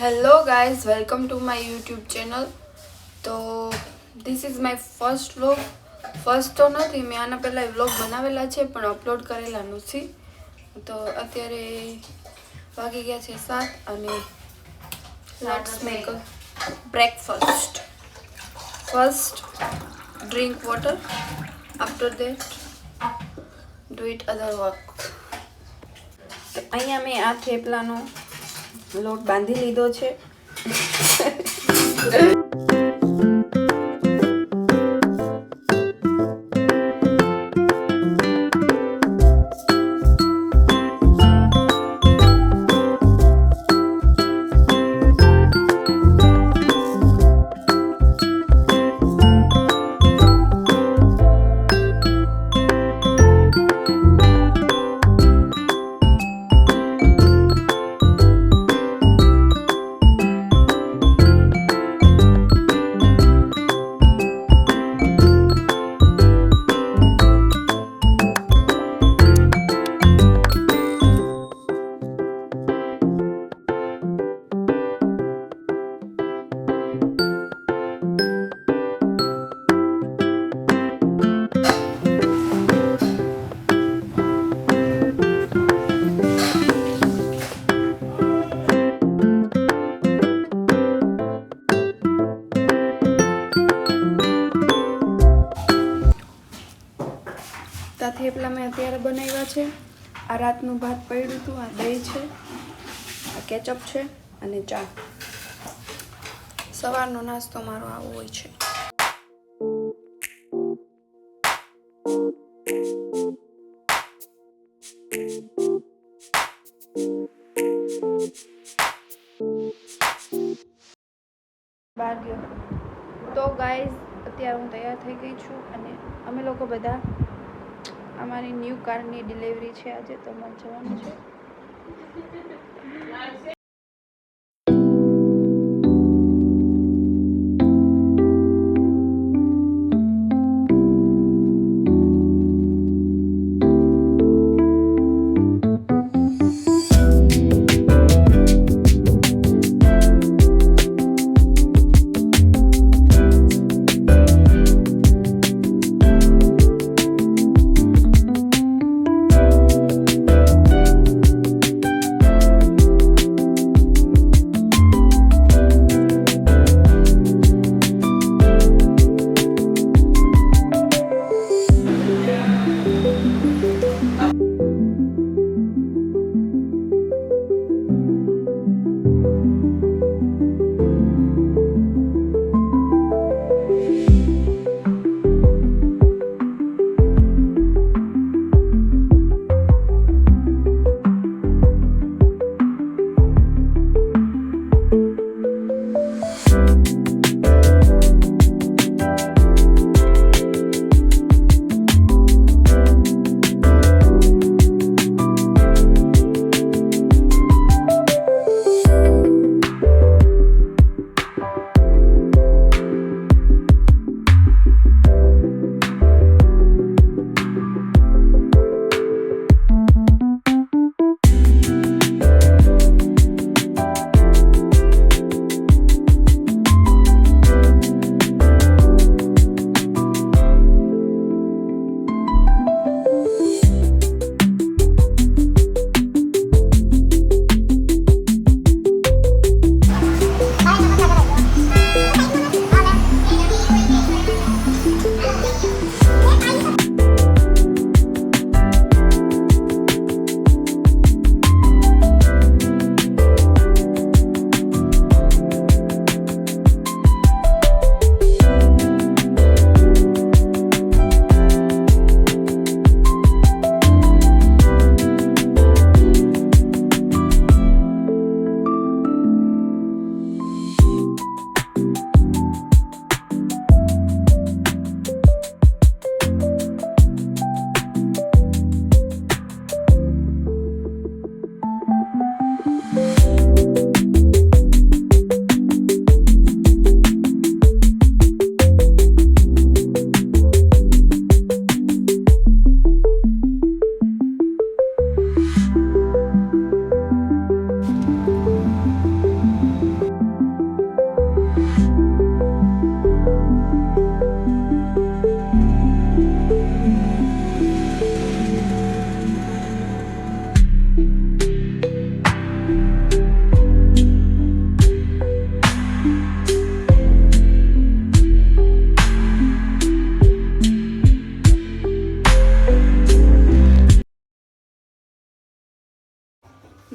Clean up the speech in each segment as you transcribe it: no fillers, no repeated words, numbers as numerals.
Hello guys, welcome to my YouTube channel. તો this is my first vlog. First તો નથી, મેં આના પહેલાં વ્લોગ બનાવેલા છે પણ અપલોડ કરેલા નથી. તો અત્યારે વાગી ગયા છે 7 અને let's make a breakfast. First drink water, after that do it other work. તો અહીંયા મેં આ થેપલાનો લોટ બાંધી લીધો છે. થેપલા મેં અત્યારે બનાવ્યા છે. આ રાતનું ભાત પડ્યું હતું, આ દહીં છે, આ કેચઅપ છે અને ચા. સવારનો નાસ્તો મારો આવો હોય છે. બહાર ગયો તો ગાઈઝ, અત્યારે હું તૈયાર થઈ ગઈ છું અને અમે લોકો બધા અમારી ન્યૂ કારની ડિલિવરી છે આજે, તો મને જવાનું છે.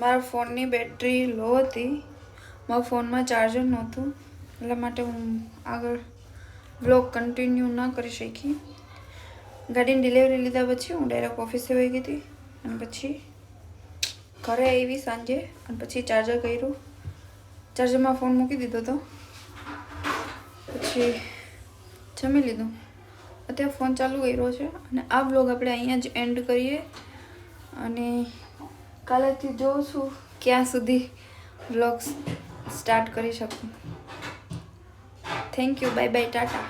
મારા ફોનની બેટરી લો હતી, મારા ફોનમાં ચાર્જર નહોતું, એટલા માટે હું આગળ બ્લોગ કન્ટિન્યુ ન કરી શકી. ગાડીની ડિલિવરી લીધા પછી હું ડાયરેક્ટ ઓફિસે વહી ગઈ હતી અને પછી ઘરે આવી સાંજે અને પછી ચાર્જર કર્યું. ચાર્જરમાં ફોન મૂકી દીધો હતો, પછી જમી લીધું. અત્યારે ફોન ચાલુ કર્યો છે અને આ બ્લોગ આપણે અહીંયા જ એન્ડ કરીએ અને કાલેથી જોઉં છું ક્યાં સુધી બ્લોગ સ્ટાર્ટ કરી શકું. Thank you, bye bye, Tata.